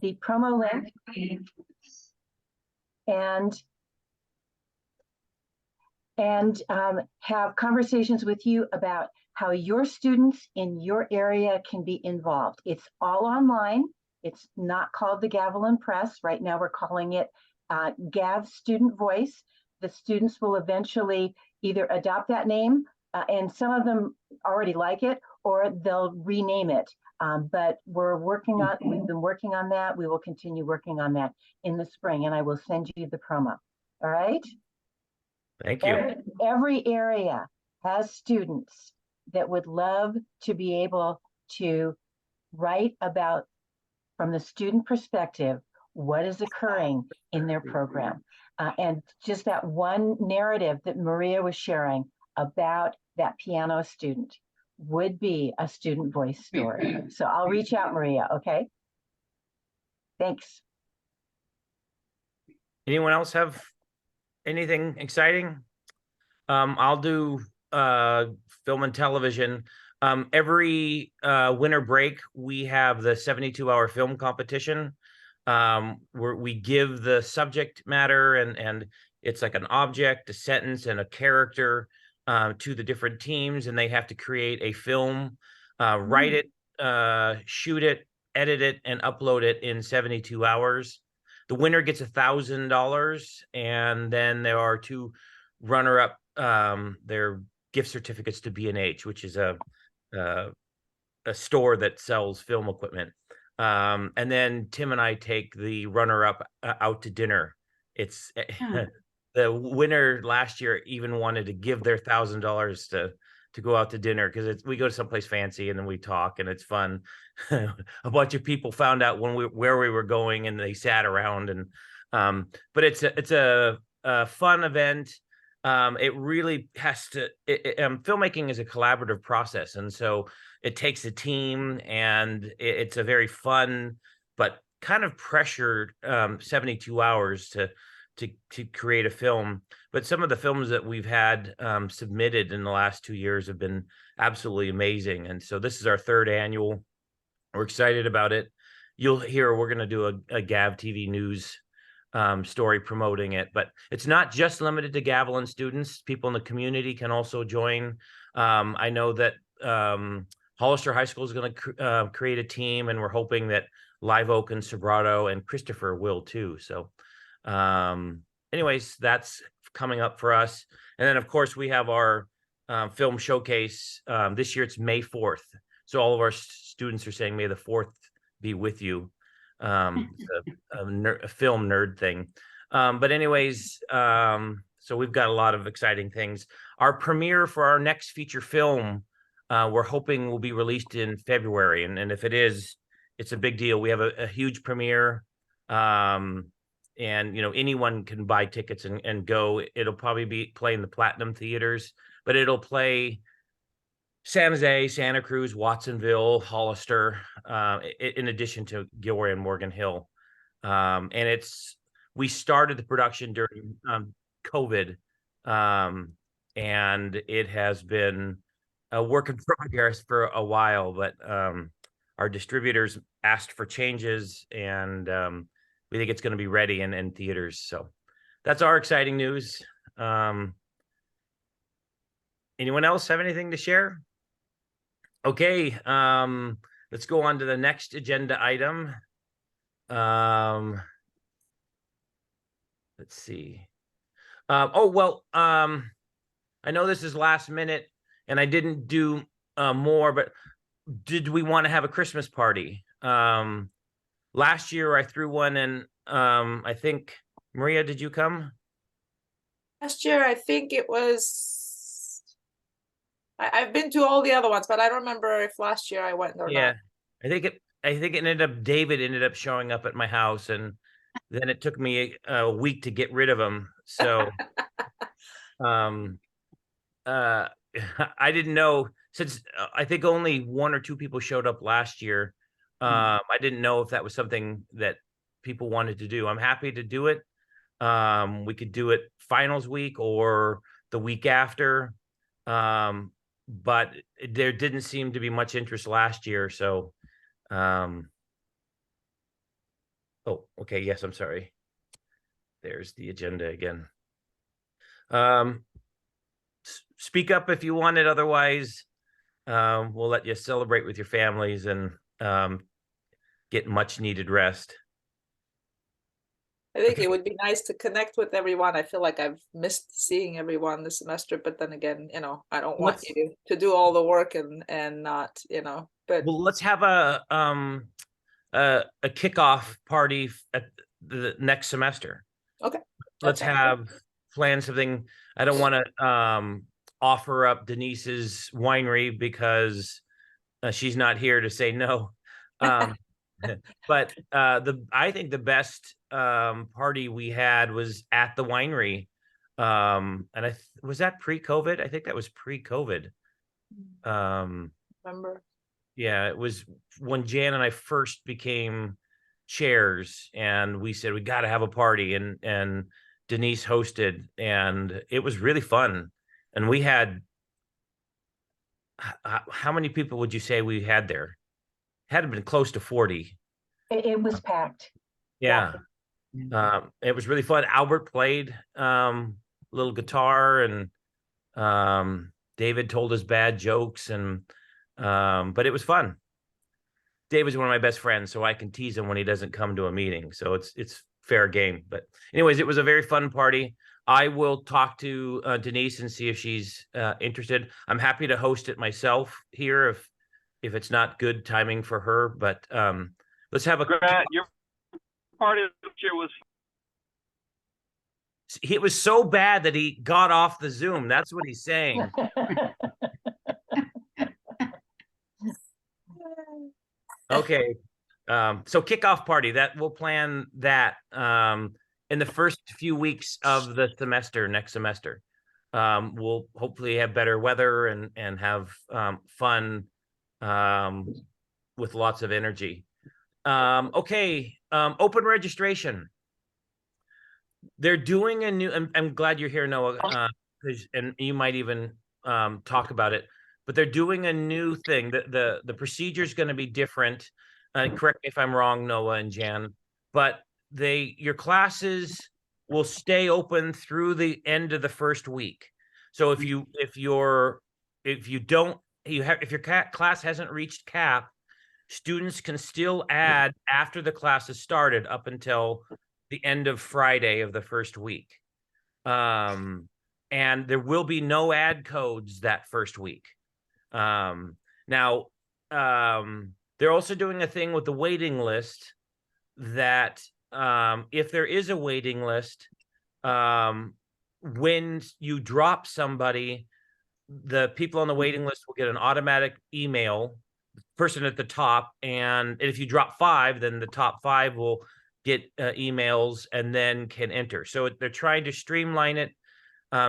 the promo link and have conversations with you about how your students in your area can be involved. It's all online. It's not called the Gavilan Press. Right now we're calling it Gav Student Voice. The students will eventually either adopt that name, and some of them already like it, or they'll rename it. But we've been working on that. We will continue working on that in the spring, and I will send you the promo. All right? Thank you. Every area has students that would love to be able to write about, from the student perspective, what is occurring in their program. And just that one narrative that Maria was sharing about that piano student would be a student voice story. So I'll reach out, Maria, okay? Thanks. Anyone else have anything exciting? I'll do film and television. Every winter break, we have the 72-hour film competition, where we give the subject matter and it's like an object, a sentence, and a character to the different teams, and they have to create a film, write it, shoot it, edit it, and upload it in 72 hours. The winner gets $1,000, and then there are two runner-up. Their gift certificates to B&H, which is a store that sells film equipment. And then Tim and I take the runner-up out to dinner. It's the winner last year even wanted to give their $1,000 to go out to dinner, because we go to someplace fancy and then we talk and it's fun. A bunch of people found out where we were going, and they sat around, and but it's a fun event. It really has to. Filmmaking is a collaborative process, and so it takes a team, and it's a very fun but kind of pressured 72 hours to create a film. But some of the films that we've had submitted in the last 2 years have been absolutely amazing, and so this is our third annual. We're excited about it. You'll hear we're going to do a Gav TV News story promoting it, but it's not just limited to Gavilan students. People in the community can also join. I know that Hollister High School is going to create a team, and we're hoping that Live Oak and Sobrato and Christopher will too. So anyways, that's coming up for us. And then of course we have our film showcase. This year it's May 4th. So all of our students are saying, may the 4th be with you. A film nerd thing. But anyways, so we've got a lot of exciting things. Our premiere for our next feature film, we're hoping will be released in February. And if it is, it's a big deal. We have a huge premiere. And, anyone can buy tickets and go. It'll probably be playing the Platinum Theaters, but it'll play San Jose, Santa Cruz, Watsonville, Hollister, in addition to Gilroy and Morgan Hill. And we started the production during COVID, and it has been a work in progress for a while, but our distributors asked for changes, and we think it's going to be ready in theaters. So that's our exciting news. Anyone else have anything to share? Okay, let's go on to the next agenda item. Let's see. I know this is last minute and I didn't do more, but did we want to have a Christmas party? Last year I threw one, and I think, Maria, did you come? Last year, I think it was. I've been to all the other ones, but I don't remember if last year I went or not. I think it ended up, David ended up showing up at my house, and then it took me a week to get rid of him. So I didn't know, since I think only one or two people showed up last year. I didn't know if that was something that people wanted to do. I'm happy to do it. We could do it finals week or the week after. But there didn't seem to be much interest last year. So Oh, okay. Yes, I'm sorry. There's the agenda again. Speak up if you want it. Otherwise, we'll let you celebrate with your families and get much needed rest. I think Okay. it would be nice to connect with everyone. I feel like I've missed seeing everyone this semester, but then again, I don't want Let's you to do all the work and not, but well, let's have a kickoff party at the next semester. okay. That Let's sounds good. have plan something. I don't want to offer up Denise's winery because she's not here to say no. Um, but I think the best party we had was at the winery. And was that pre-COVID? I think that was pre-COVID. Um, Remember? yeah, it was when Jan and I first became chairs, and we said we got to have a party, and Denise hosted, and it was really fun. And we had how many people would you say we had there? Had been close to 40. It was packed. Yeah. It was really fun. Albert played little guitar, and David told us bad jokes, and but it was fun. David's one of my best friends, so I can tease him when he doesn't come to a meeting. So it's fair game. But anyways, it was a very fun party. I will talk to Denise and see if she's interested. I'm happy to host it myself here if it's not good timing for her. But let's have a. Grant, your party this year was It was so bad that he got off the Zoom. That's what he's saying. Okay. So kickoff party, that we'll plan that in the first few weeks of the semester, next semester. We'll hopefully have better weather and have fun with lots of energy. Okay. Open registration. They're doing a new, I'm glad you're here, Noah, and you might even talk about it, but they're doing a new thing. The procedure is going to be different. Correct me if I'm wrong, Noah and Jan, but your classes will stay open through the end of the first week. So if your class hasn't reached cap, students can still add after the class has started up until the end of Friday of the first week. And there will be no ad codes that first week. Now, they're also doing a thing with the waiting list that if there is a waiting list, when you drop somebody, the people on the waiting list will get an automatic email, person at the top, and if you drop 5, then the top 5 will get emails and then can enter. So they're trying to streamline it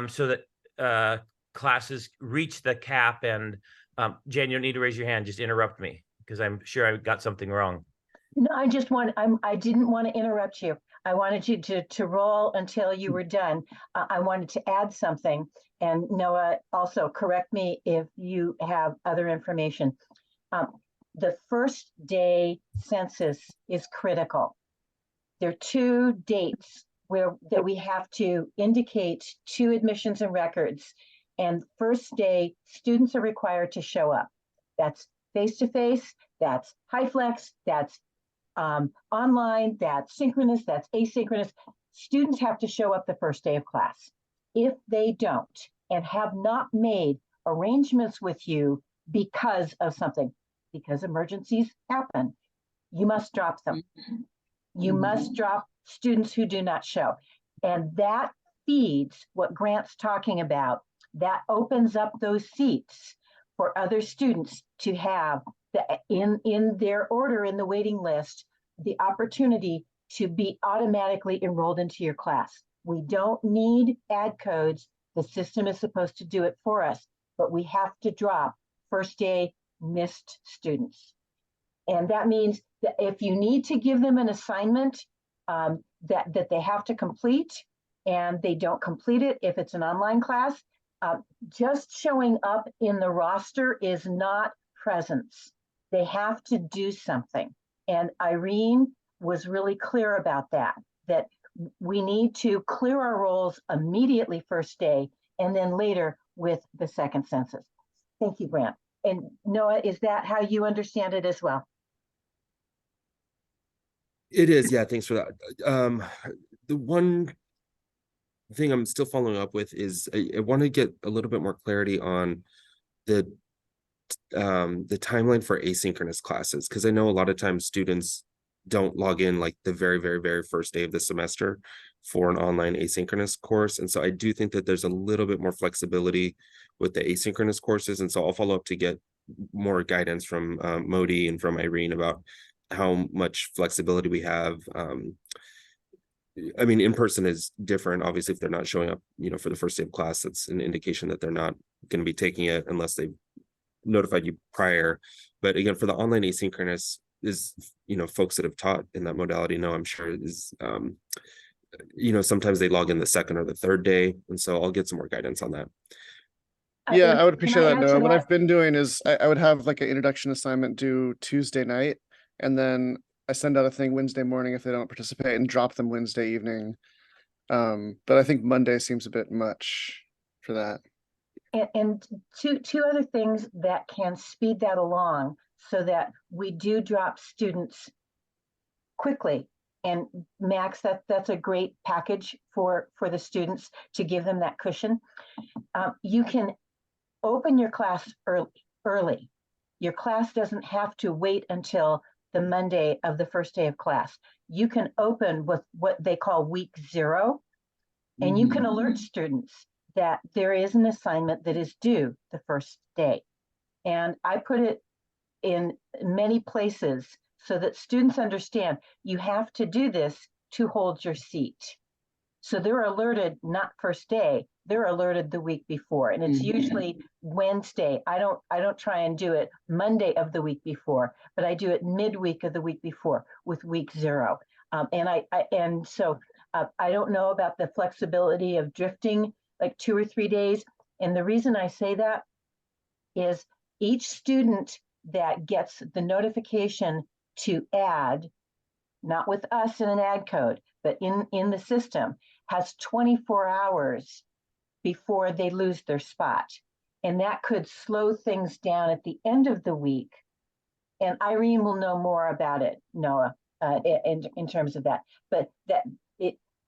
so that classes reach the cap. And Jan, you don't need to raise your hand, just interrupt me because I'm sure I got something wrong. No, I didn't want to interrupt you. I wanted you to roll until you were done. I wanted to add something, and Noah, also correct me if you have other information. The first day census is critical. There are 2 dates that we have to indicate to admissions and records. And first day, students are required to show up. That's face-to-face, that's HyFlex, that's online, that's synchronous, that's asynchronous. Students have to show up the first day of class. If they don't and have not made arrangements with you because of something, because emergencies happen, you must drop them. You must drop students who do not show. And that feeds what Grant's talking about. That opens up those seats for other students to have in their order in the waiting list, the opportunity to be automatically enrolled into your class. We don't need ad codes. The system is supposed to do it for us, but we have to drop first day missed students. And that means that if you need to give them an assignment that they have to complete and they don't complete it, if it's an online class, just showing up in the roster is not presence. They have to do something. And Irene was really clear about that we need to clear our roles immediately first day and then later with the second census. Thank you, Grant. And Noah, is that how you understand it as well? It is, yeah, thanks for that. The one thing I'm still following up with is I want to get a little bit more clarity on the timeline for asynchronous classes, because I know a lot of times students don't log in like the very first day of the semester for an online asynchronous course. And so I do think that there's a little bit more flexibility with the asynchronous courses. And so I'll follow up to get more guidance from Modi and from Irene about how much flexibility we have. I mean, in person is different. Obviously, if they're not showing up, for the first day of class, that's an indication that they're not going to be taking it unless they notified you prior. But again, for the online asynchronous, is folks that have taught in that modality know, I'm sure, is sometimes they log in the second or the third day, and so I'll get some more guidance on that. Yeah, I would appreciate that, Noah. What that? I've been doing is I would have like an introduction assignment due Tuesday night, and then I send out a thing Wednesday morning if they don't participate and drop them Wednesday evening. But I think Monday seems a bit much for that. And two other things that can speed that along so that we do drop students quickly. And Max, that's a great package for the students to give them that cushion. You can open your class early. Your class doesn't have to wait until the Monday of the first day of class. You can open with what they call week 0, and you can alert students that there is an assignment that is due the first day. And I put it in many places so that students understand you have to do this to hold your seat. So they're alerted not first day, they're alerted the week before. And it's usually Wednesday. I don't try and do it Monday of the week before, but I do it midweek of the week before with week 0. And so I don't know about the flexibility of drifting like 2 or 3 days. And the reason I say that is each student that gets the notification to add, not with us in an ad code, but in the system, has 24 hours before they lose their spot. And that could slow things down at the end of the week. And Irene will know more about it, Noah, in terms of that. But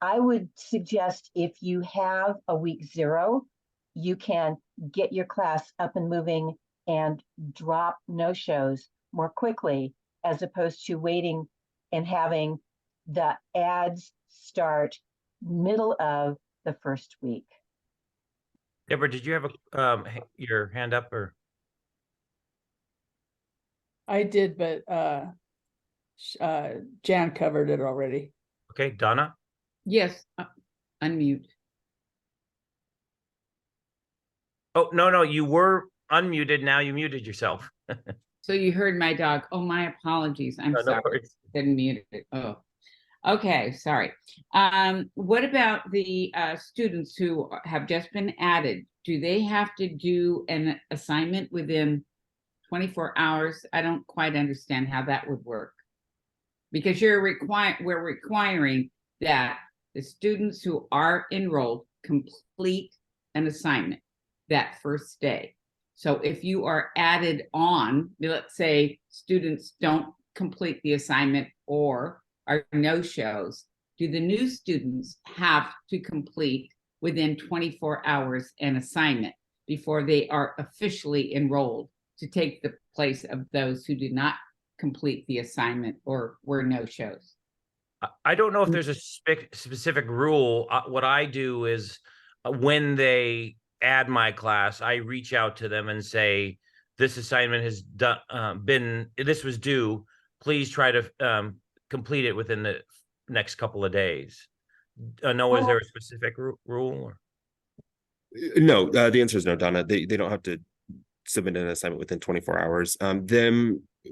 I would suggest if you have a week 0, you can get your class up and moving and drop no-shows more quickly, as opposed to waiting and having the ads start middle of the first week. Deborah, did you have your hand up or? I did, but Jan covered it already. Okay, Donna? Yes, unmute. Oh, no, you were unmuted. Now you muted yourself. So you heard my dog. Oh, my apologies. I'm sorry. Didn't mute it. Oh, okay. Sorry. What about the students who have just been added? Do they have to do an assignment within 24 hours? I don't quite understand how that would work. Because we're requiring that the students who are enrolled complete an assignment that first day. So if you are added on, let's say students don't complete the assignment or are no-shows, do the new students have to complete within 24 hours an assignment before they are officially enrolled to take the place of those who did not complete the assignment or were no-shows? I don't know if there's a specific rule. What I do is when they add my class, I reach out to them and say, this assignment has this was due. Please try to complete it within the next couple of days. Noah, is there a specific rule? No, the answer is no, Donna. They don't have to submit an assignment within 24 hours.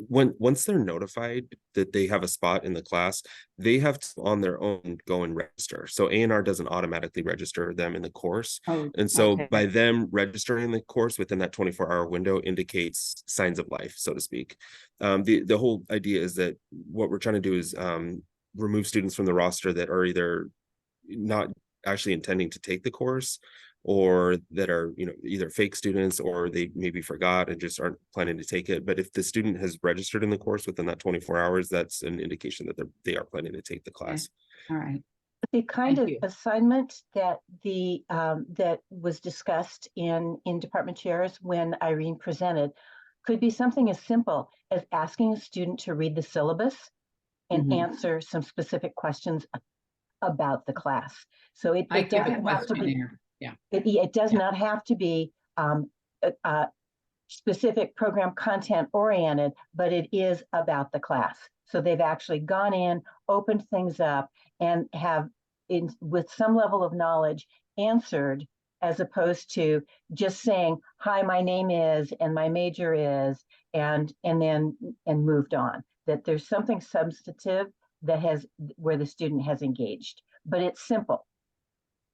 Once they're notified that they have a spot in the class, they have to on their own go and register. So A&R doesn't automatically register them in the course. And so by them registering the course within that 24-hour window indicates signs of life, so to speak. The whole idea is that what we're trying to do is remove students from the roster that are either not actually intending to take the course, or that are, you know, either fake students, or they maybe forgot and just aren't planning to take it. But if the student has registered in the course within that 24 hours, that's an indication that they are planning to take the class. All right. The kind Thank of you. assignment that that was discussed in department chairs when Irene presented could be something as simple as asking a student to read the syllabus and Mhm. answer some specific questions about the class. So it I give a doesn't have to be, questionnaire. Yeah. it does Yeah. not have to be specific program content oriented, but it is about the class. So they've actually gone in, opened things up, and have, with some level of knowledge, answered, as opposed to just saying, hi, my name is, and my major is, and moved on. That there's something substantive that has, where the student has engaged, but it's simple.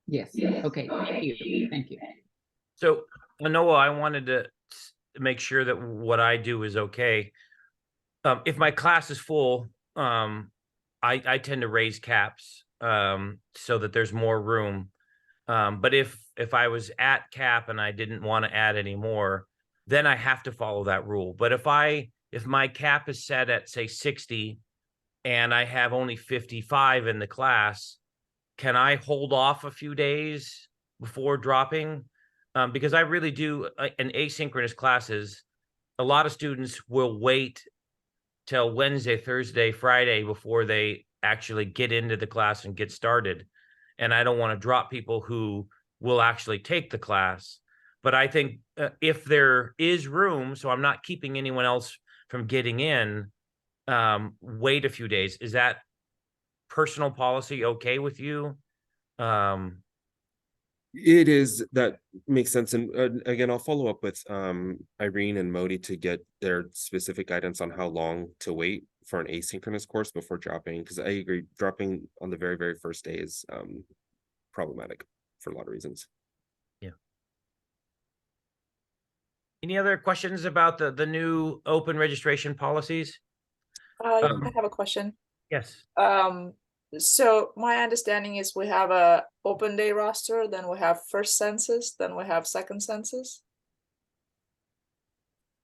Yes. Okay. Thank you. Thank you. So, Noah, I wanted to make sure that what I do is okay. If my class is full, I tend to raise caps so that there's more room. But if I was at cap and I didn't want to add any more, then I have to follow that rule. But if my cap is set at, say, 60 and I have only 55 in the class, can I hold off a few days before dropping? Because I really do, in asynchronous classes, a lot of students will wait till Wednesday, Thursday, Friday before they actually get into the class and get started. And I don't want to drop people who will actually take the class. But I think if there is room, so I'm not keeping anyone else from getting in, wait a few days. Is that personal policy okay with you? It is, that makes sense. And again, I'll follow up with Irene and Modi to get their specific guidance on how long to wait for an asynchronous course before dropping, because I agree, dropping on the very, very first day is problematic for a lot of reasons. Yeah. Any other questions about the new open registration policies? I have a question. Yes. So my understanding is we have a open day roster, then we have first census, then we have second census.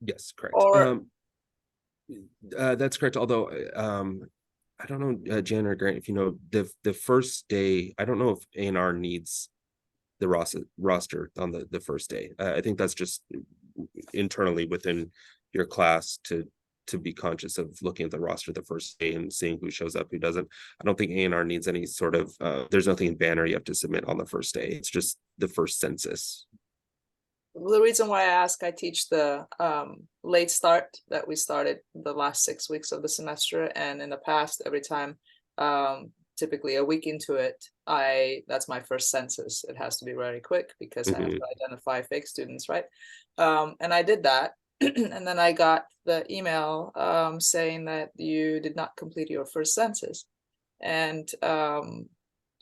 Yes, correct. Or That's correct. Although I don't know, Jen or Grant, if you know, the first day, I don't know if A&R needs the roster on the first day. I think that's just internally within your class to be conscious of looking at the roster the first day and seeing who shows up, who doesn't. I don't think A&R needs any sort of there's nothing in banner you have to submit on the first day. It's just the first census. the reason why I ask, I teach the late start that we started the last 6 weeks of the semester, and in the past, every time, typically a week into it, that's my first census. It has to be very quick because I have to identify fake students, right? And I did that. And then I got the email saying that you did not complete your first census. And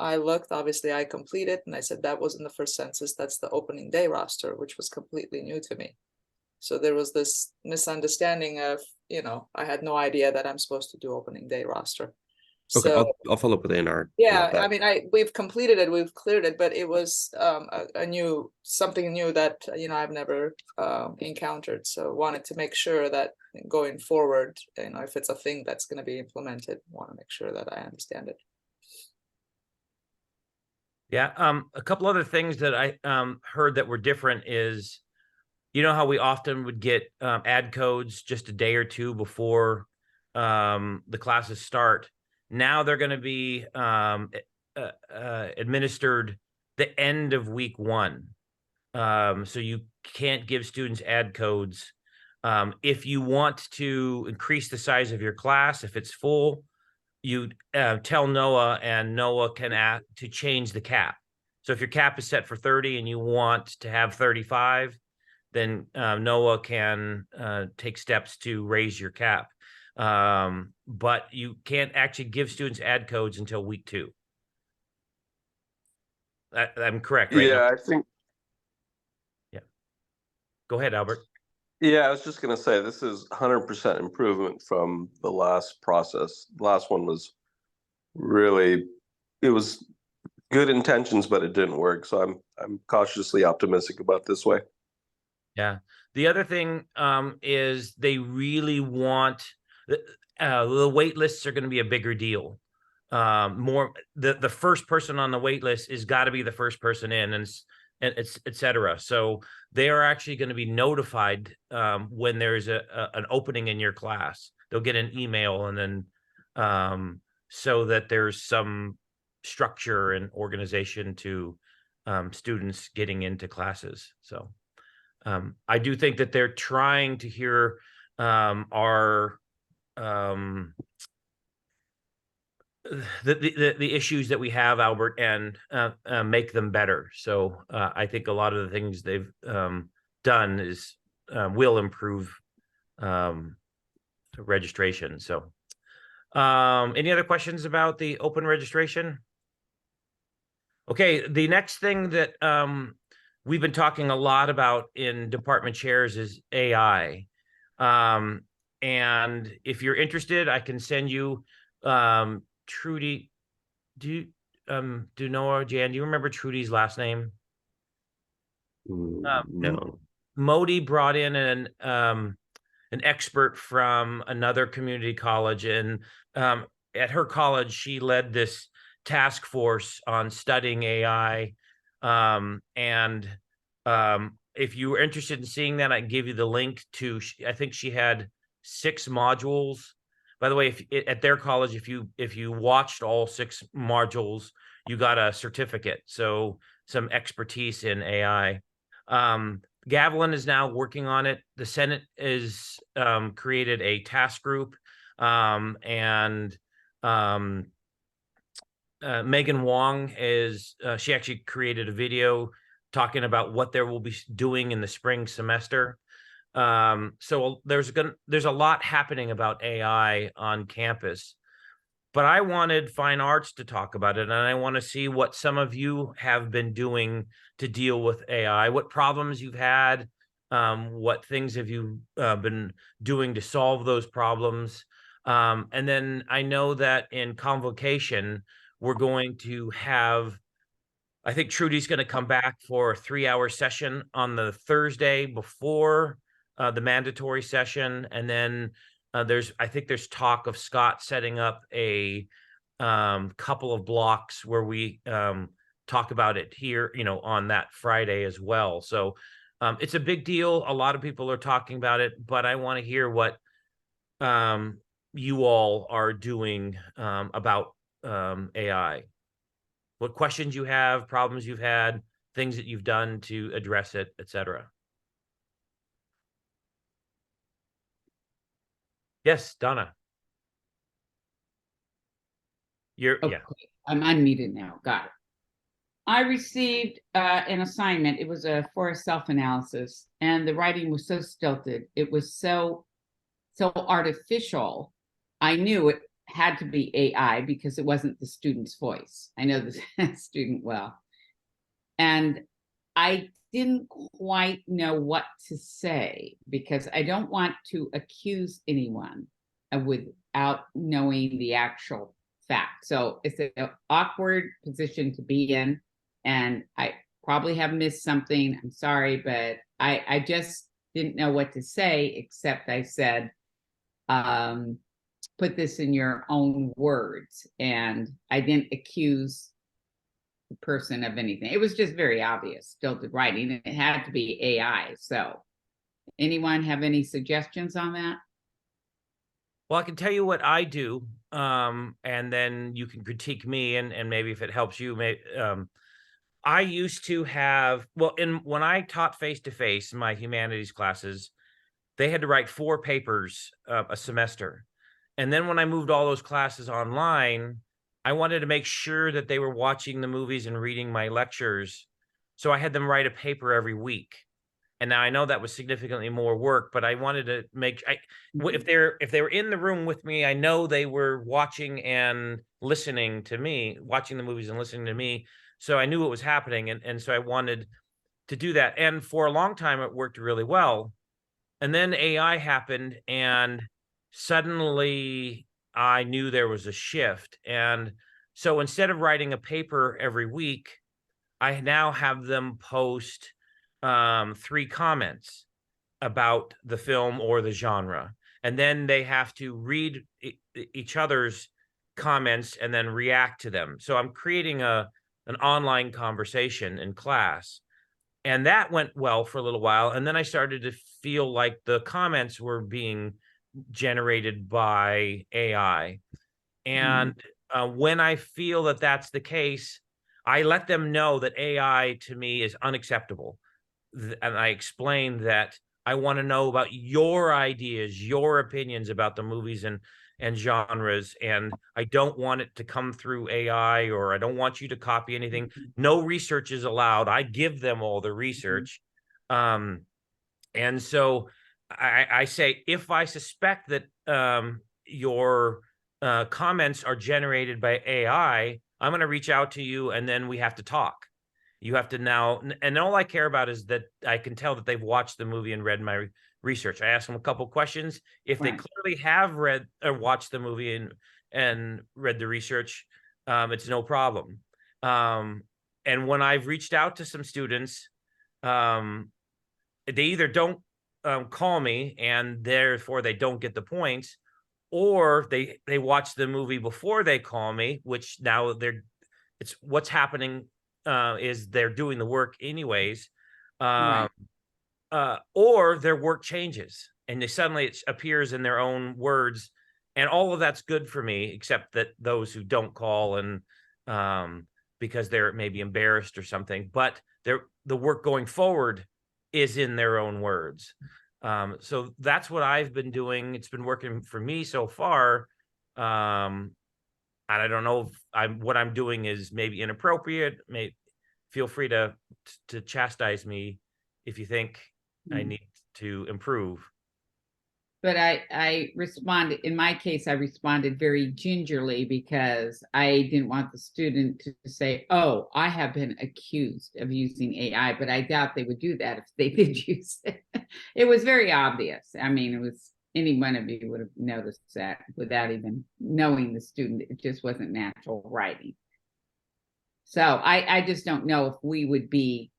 I looked, obviously I completed, and I said that wasn't the first census, that's the opening day roster, which was completely new to me. So there was this misunderstanding of, I had no idea that I'm supposed to do opening day roster. Okay, So I'll follow up with A&R. yeah, I mean, we've completed it, we've cleared it, but it was something new that I've never encountered. So wanted to make sure that going forward, if it's a thing that's going to be implemented, want to make sure that I understand it. Yeah, a couple other things that I heard that were different is, how we often would get ad codes just a day or two before the classes start. Now they're going to be administered the end of week 1. So you can't give students ad codes. If you want to increase the size of your class, if it's full, you tell Noah, and Noah can ask to change the cap. So if your cap is set for 30 and you want to have 35, then Noah can take steps to raise your cap. But you can't actually give students ad codes until week 2. I'm correct, right? Yeah, I think. Yeah. Go ahead, Albert. Yeah, I was just going to say, this is 100% improvement from the last process. The last one was really, it was good intentions, but it didn't work. So I'm cautiously optimistic about this way. Yeah. The other thing is they really want the wait lists are going to be a bigger deal. More the first person on the wait list is got to be the first person in, and it's et cetera. So they are actually going to be notified when there's an opening in your class. They'll get an email, and then so that there's some structure and organization to students getting into classes. So I do think that they're trying to hear our the issues that we have, Albert, and make them better. So I think a lot of the things they've done is will improve registration. So any other questions about the open registration? Okay, the next thing that we've been talking a lot about in department chairs is AI. And if you're interested, I can send you Trudy. Do Noah, Jan, do you remember Trudy's last name? No. Modi brought in an expert from another community college, and at her college, she led this task force on studying AI. If you were interested in seeing that, I can give you the link to, I think she had 6 modules. By the way, at their college, if you watched all 6 modules, you got a certificate. So some expertise in AI. Gavilan is now working on it. The Senate is created a task group, and Megan Wong is she actually created a video talking about what they will be doing in the spring semester. So there's a lot happening about AI on campus, but I wanted Fine Arts to talk about it, and I want to see what some of you have been doing to deal with AI, what problems you've had, what things have you been doing to solve those problems. And then I know that in convocation, we're going to have, I think Trudy's going to come back for a 3-hour session on the Thursday before the mandatory session. And then I think there's talk of Scott setting up a couple of blocks where we talk about it here, on that Friday as well. So it's a big deal. A lot of people are talking about it, but I want to hear what you all are doing about AI. What questions you have, problems you've had, things that you've done to address it, etc. Yes, Donna. Yeah. I'm unmuted now. Got it. I received an assignment. It was for a self-analysis, and the writing was so stilted. It was so artificial. I knew it had to be AI because it wasn't the student's voice. I know the student well. And I didn't quite know what to say because I don't want to accuse anyone without knowing the actual fact. So it's an awkward position to be in, and I probably have missed something. I'm sorry, but I just didn't know what to say, except I said, put this in your own words, and I didn't accuse the person of anything. It was just very obvious, stilted writing, and it had to be AI. So anyone have any suggestions on that? Well, I can tell you what I do, and then you can critique me, and maybe if it helps you, I used to have, when I taught face-to-face in my humanities classes, they had to write 4 papers a semester. And then when I moved all those classes online, I wanted to make sure that they were watching the movies and reading my lectures. So I had them write a paper every week. And now I know that was significantly more work, but I wanted to if they were in the room with me, I know they were watching and listening to me, watching the movies and listening to me. So I knew what was happening. And so I wanted to do that. And for a long time, it worked really well. And then AI happened, and suddenly I knew there was a shift. And so instead of writing a paper every week, I now have them post 3 comments about the film or the genre. And then they have to read each other's comments and then react to them. So I'm creating an online conversation in class. And that went well for a little while. And then I started to feel like the comments were being generated by AI. And when I feel that that's the case, I let them know that AI to me is unacceptable. And I explained that I want to know about your ideas, your opinions about the movies and genres. And I don't want it to come through AI, or I don't want you to copy anything. No research is allowed. I give them all the research. And so I say, if I suspect that your comments are generated by AI, I'm going to reach out to you, and then we have to talk. You have to now, and all I care about is that I can tell that they've watched the movie and read my research. I ask them a couple questions. If they clearly have read or watched the movie and read the research, it's no problem. And when I've reached out to some students, they either don't call me, and therefore they don't get the points, or they watch the movie before they call me, which now it's what's happening is they're doing the work anyways, or their work changes and it appears in their own words, and all of that's good for me, except that those who don't call and because they're maybe embarrassed or something, but the work going forward is in their own words. So that's what I've been doing. It's been working for me so far. And I don't know if what I'm doing is maybe inappropriate. Feel free to chastise me if you think I need to improve. But I responded, in my case, I responded very gingerly because I didn't want the student to say, oh, I have been accused of using AI, but I doubt they would do that if they did use it. It was very obvious. I mean, any one of you would have noticed that without even knowing the student. It just wasn't natural writing. So I just don't know if we would be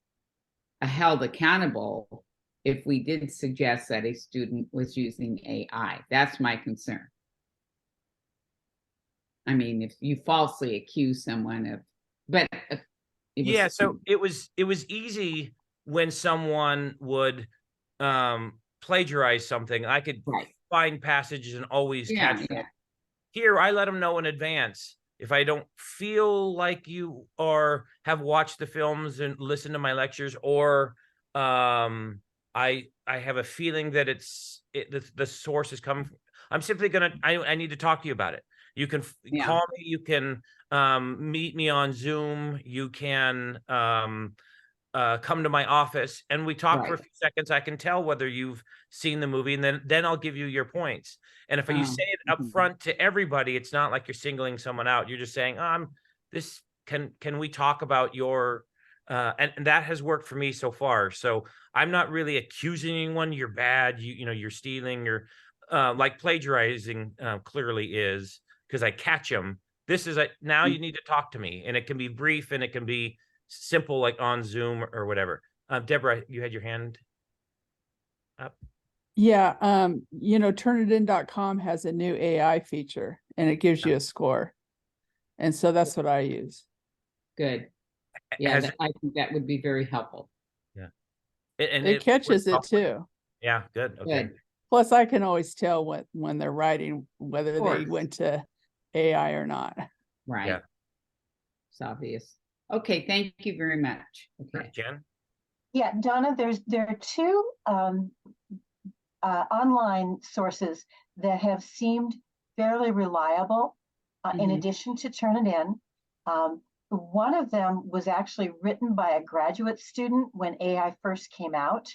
held accountable if we did suggest that a student was using AI. That's my concern. I mean, if you falsely accuse someone of, but so it was easy when someone would plagiarize something. I could find passages and always catch them. Here, I let them know in advance. If I don't feel like you have watched the films and listened to my lectures, or I have a feeling that the source is coming from, I'm simply I need to talk to you about it. You can call me, you can meet me on Zoom, you can come to my office, and we talk for a few seconds. I can tell whether you've seen the movie, and then I'll give you your points. And if you say it up front to everybody, it's not like you're singling someone out. You're just saying, can we talk about your and that has worked for me so far. So I'm not really accusing anyone. You're bad. You're stealing. You're like plagiarizing clearly is, because I catch them. This is now you need to talk to me, and it can be brief and it can be simple, like on Zoom or whatever. Deborah, you had your hand up. Yeah. Turnitin.com has a new AI feature, and it gives you a score. And so that's what I use. Good. Yeah, I think that would be very helpful. Yeah. It catches it too. Yeah, good. Okay. Good. Plus, I can always tell when they're writing whether they went to AI or not. Right. Yeah. It's obvious. Okay, thank you very much. Okay, Jen. Yeah, Donna, there are two online sources that have seemed fairly reliable. In addition to Turnitin, one of them was actually written by a graduate student when AI first came out,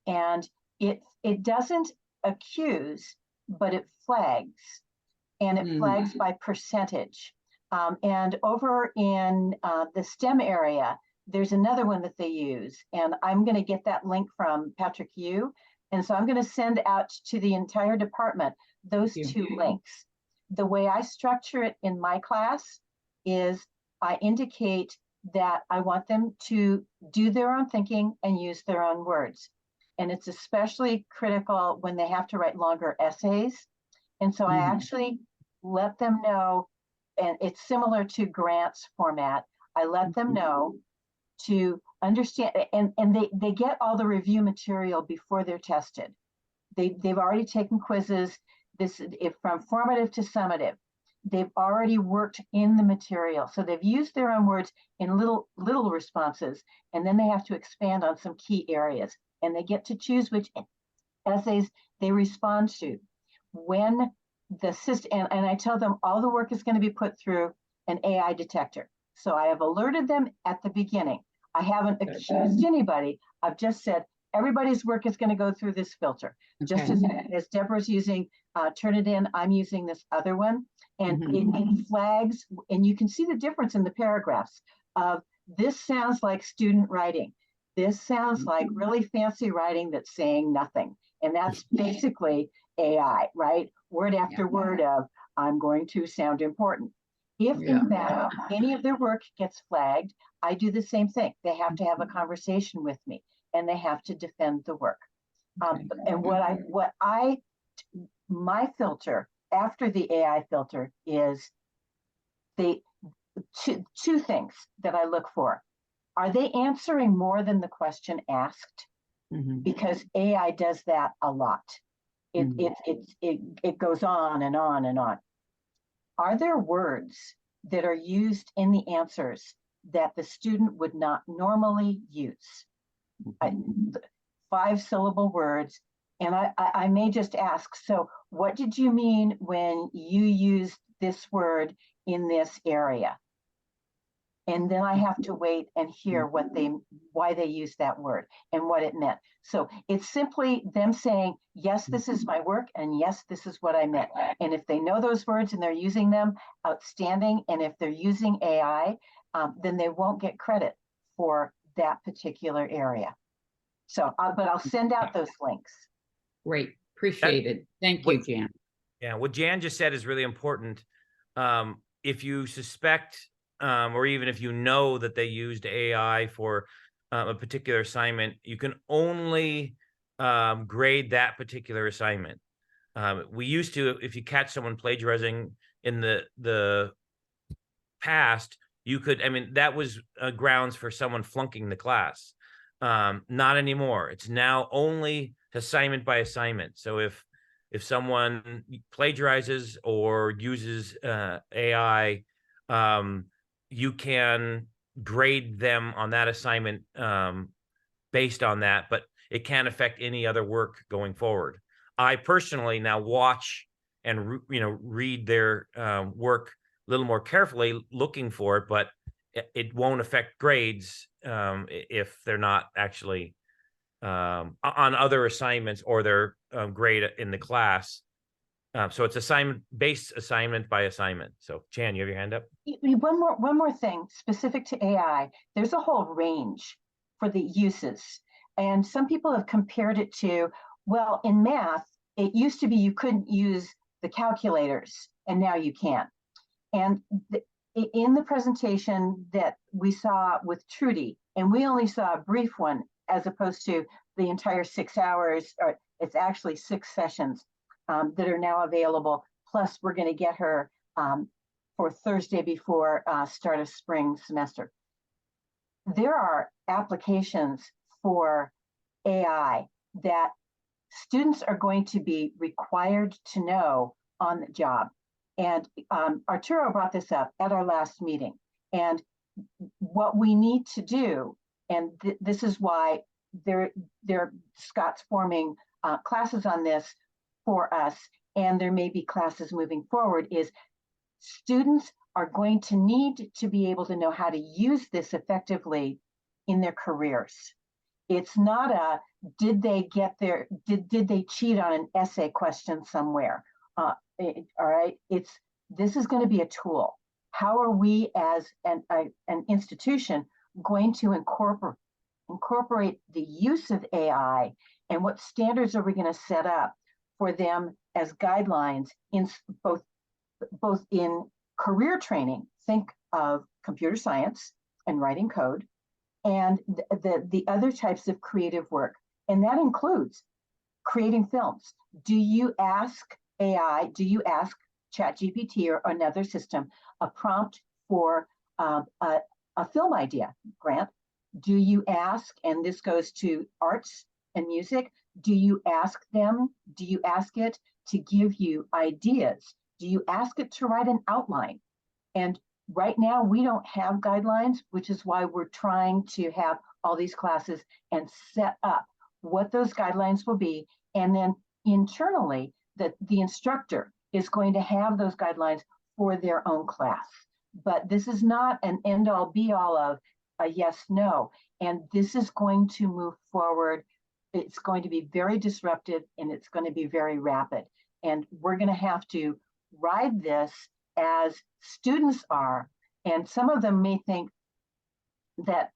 and it doesn't accuse, but it flags, and it flags by percentage. And over in the STEM area, there's another one that they use, and I'm going to get that link from Patrick Yu, and so I'm going to send out to the entire department those two links. the way I structure it in my class is I indicate that I want them to do their own thinking and use their own words. And it's especially critical when they have to write longer essays. And so I actually let them know, and it's similar to grants format. I let them know to understand, and they get all the review material before they're tested. They've already taken quizzes, from formative to summative. They've already worked in the material. So they've used their own words in little responses, and then they have to expand on some key areas. And they get to choose which essays they respond to. When the system, and I tell them all the work is going to be put through an AI detector. So I have alerted them at the beginning. I haven't accused anybody. I've just said, everybody's work is going to go through this filter. Just as Deborah's using Turnitin, I'm using this other one. And it flags, and you can see the difference in the paragraphs of this sounds like student writing. This sounds like really fancy writing that's saying nothing. And that's basically AI, right? Word after word of, I'm going to sound important. If in fact any of their work gets flagged, I do the same thing. They have to have a conversation with me, and they have to defend the work. And my filter after the AI filter is two things that I look for. Are they answering more than the question asked? Because AI does that a lot. It goes on and on and on. Are there words that are used in the answers that the student would not normally use? 5-syllable words. And I may just ask, so what did you mean when you used this word in this area? And then I have to wait and hear why they used that word and what it meant. So it's simply them saying, yes, this is my work, and yes, this is what I meant. And if they know those words and they're using them, outstanding. And if they're using AI, then they won't get credit for that particular area. So, but I'll send out those links. Great, appreciate it. Thank you, Jan. Yeah, what Jan just said is really important. If you suspect, or even if you know that they used AI for a particular assignment, you can only grade that particular assignment. We used to, if you catch someone plagiarizing in the past, you could, that was grounds for someone flunking the class. Not anymore. It's now only assignment by assignment. So if someone plagiarizes or uses AI, you can grade them on that assignment based on that, but it can't affect any other work going forward. I personally now watch and read their work a little more carefully, looking for it, but it won't affect grades if they're not actually on other assignments or their grade in the class. So it's assignment by assignment. So Jan, you have your hand up? One more thing specific to AI. There's a whole range for the uses. And some people have compared it to, well, in math, it used to be you couldn't use the calculators, and now you can. And in the presentation that we saw with Trudy, and we only saw a brief one as opposed to the entire 6 hours, or it's actually 6 sessions that are now available. Plus, we're going to get her for Thursday before start of spring semester. There are applications for AI that students are going to be required to know on the job. And Arturo brought this up at our last meeting. And what we need to do, and this is why Scott's forming classes on this for us, and there may be classes moving forward, is students are going to need to be able to know how to use this effectively in their careers. It's not a, did they cheat on an essay question somewhere? All right, this is going to be a tool. How are we as an institution going to incorporate the use of AI, and what standards are we going to set up for them as guidelines in both both in career training, think of computer science and writing code, and the other types of creative work. And that includes creating films. Do you ask AI, do you ask ChatGPT or another system a prompt for a film idea, Grant? Do you ask, and this goes to arts and music, do you ask it to give you ideas? Do you ask it to write an outline? And right now we don't have guidelines, which is why we're trying to have all these classes and set up what those guidelines will be. And then internally, that the instructor is going to have those guidelines for their own class. But this is not an end all be all of a yes, no. And this is going to move forward. It's going to be very disruptive and it's going to be very rapid. And we're going to have to ride this as students are. And some of them may think that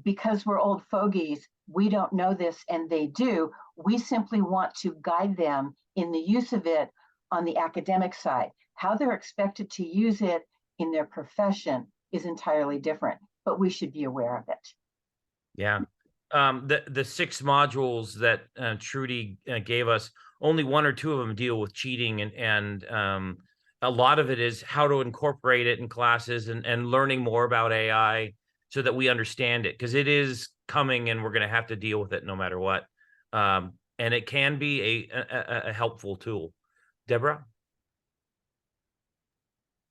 because we're old fogies, we don't know this, and they do. We simply want to guide them in the use of it on the academic side. How they're expected to use it in their profession is entirely different, but we should be aware of it. Yeah. The 6 modules that Trudy gave us, only 1 or 2 of them deal with cheating, and a lot of it is how to incorporate it in classes and learning more about AI so that we understand it, because it is coming and we're going to have to deal with it no matter what. And it can be a helpful tool. Deborah?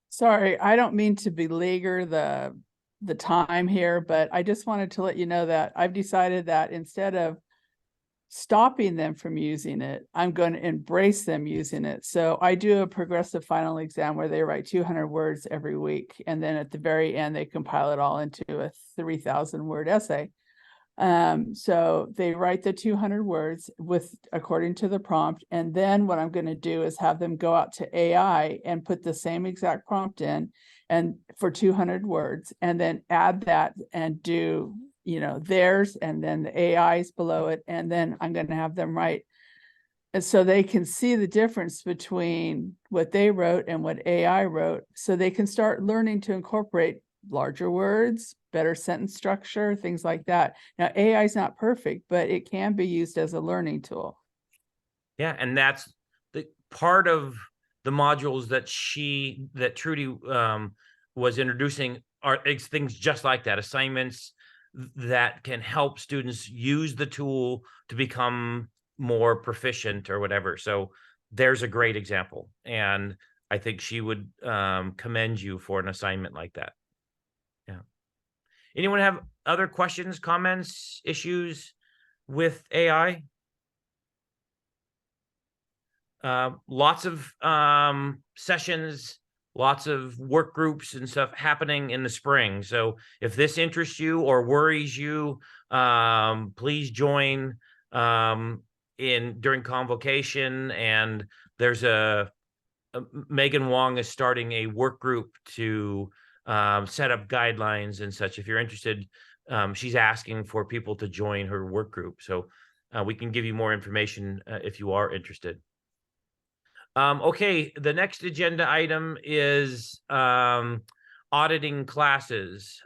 Sorry, I don't mean to beleaguer the time here, but I just wanted to let you know that I've decided that instead of stopping them from using it, I'm going to embrace them using it. So I do a progressive final exam where they write 200 words every week. And then at the very end, they compile it all into a 3,000 word essay. So they write the 200 words according to the prompt. And then what I'm going to do is have them go out to AI and put the same exact prompt in and for 200 words, and then add that and do, theirs, and then the AIs below it. And then I'm going to have them write. And so they can see the difference between what they wrote and what AI wrote. So they can start learning to incorporate larger words, better sentence structure, things like that. Now, AI is not perfect, but it can be used as a learning tool. Yeah, and that's the part of the modules that Trudy was introducing are things just like that, assignments that can help students use the tool to become more proficient or whatever. So there's a great example, and I think she would commend you for an assignment like that. Yeah. Anyone have other questions, comments, issues with AI? Lots of sessions, lots of work groups and stuff happening in the spring. So if this interests you or worries you, please join during convocation. And there's Megan Wong is starting a work group to set up guidelines and such. If you're interested, she's asking for people to join her work group. So we can give you more information if you are interested. Okay, the next agenda item is auditing classes.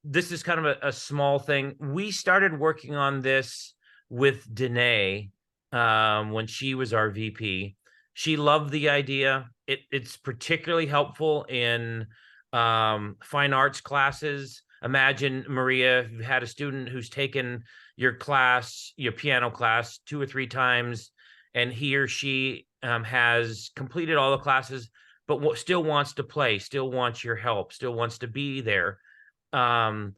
This is kind of a small thing. We started working on this with Danae when she was our VP. She loved the idea. It's particularly helpful in fine arts classes. Imagine, Maria, you had a student who's taken your class, your piano class, 2 or 3 times, and he or she has completed all the classes, but still wants to play, still wants your help, still wants to be there. That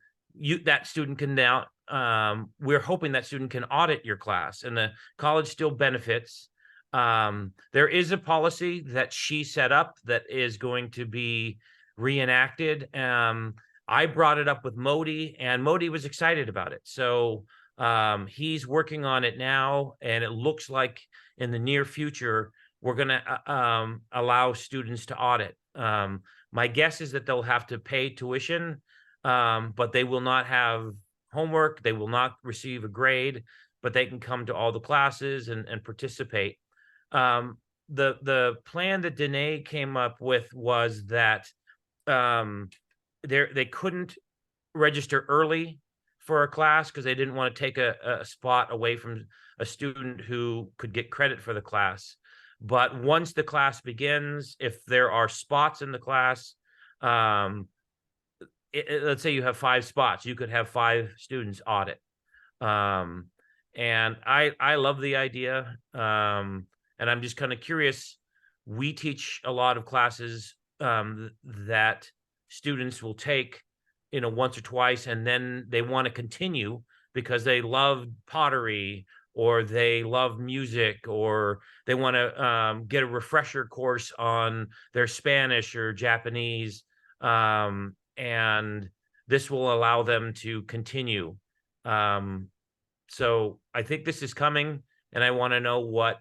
student can now, we're hoping that student can audit your class, and the college still benefits. There is a policy that she set up that is going to be reenacted. I brought it up with Modi, and Modi was excited about it. So he's working on it now, and it looks like in the near future, we're going to allow students to audit. My guess is that they'll have to pay tuition, but they will not have homework. They will not receive a grade, but they can come to all the classes and participate. the plan that Danae came up with was that they couldn't register early for a class because they didn't want to take a spot away from a student who could get credit for the class. But once the class begins, if there are spots in the class, let's say you have 5 spots, you could have 5 students audit. And I love the idea. And I'm just kind of curious. We teach a lot of classes that students will take, once or twice, and then they want to continue because they love pottery or they love music or they want to get a refresher course on their Spanish or Japanese. And this will allow them to continue. So I think this is coming, and I want to know what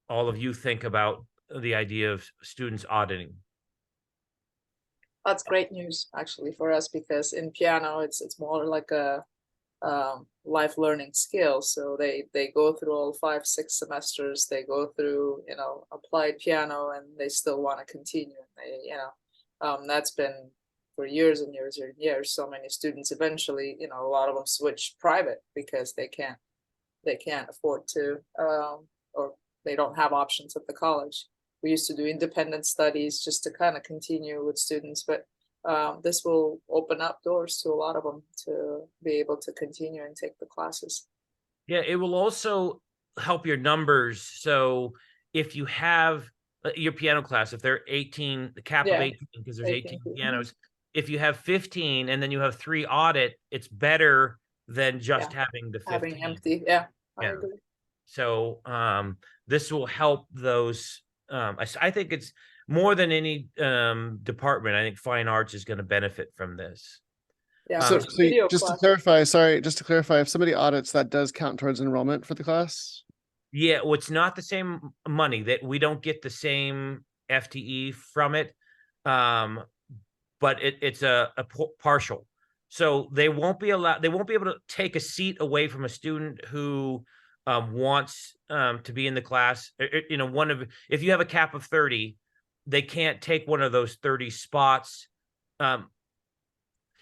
all of you think about the idea of students auditing. That's great news actually for us, because in piano it's more like a life learning skill. So they go through all 5, 6 semesters, they go through applied piano, and they still want to continue. They that's been for years and years and years. So many students eventually, a lot of them switch private because they can't afford to, or they don't have options at the college. We used to do independent studies just to kind of continue with students, but this will open up doors to a lot of them to be able to continue and take the classes. Yeah, it will also help your numbers. So if you have your piano class, if they're 18, the cap of 18, because there's 18 pianos, if you have 15 and then you have 3 audit, it's better than just having the 15. Having empty, I agree. So this will help those. I think it's more than any department. I think fine arts is going to benefit from this. Yeah. So Video just to class. clarify, if somebody audits, that does count towards enrollment for the class? Yeah, well, it's not the same money, that we don't get the same FTE from it. But it's a partial. So they won't be able to take a seat away from a student who wants to be in the class. If you have a cap of 30, they can't take one of those 30 spots.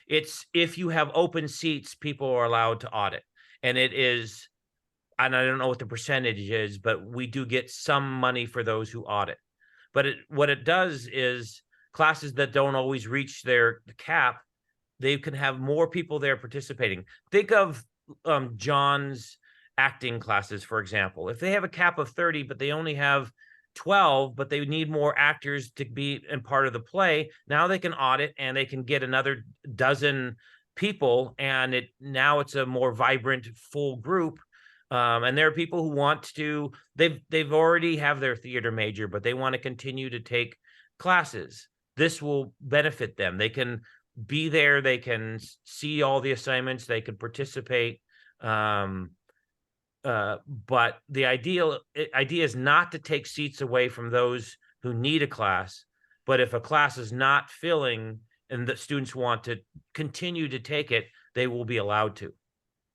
It's if you have open seats, people are allowed to audit. And it is, and I don't know what the percentage is, but we do get some money for those who audit. But what it does is classes that don't always reach their cap, they can have more people there participating. Think of John's acting classes, for example. If they have a cap of 30, but they only have 12, but they need more actors to be in part of the play, now they can audit and they can get another dozen people, and now it's a more vibrant, full group. And there are people who want to, they've already have their theater major, but they want to continue to take classes. This will benefit them. They can be there, they can see all the assignments, they can participate. But the idea is not to take seats away from those who need a class. But if a class is not filling and the students want to continue to take it, they will be allowed to.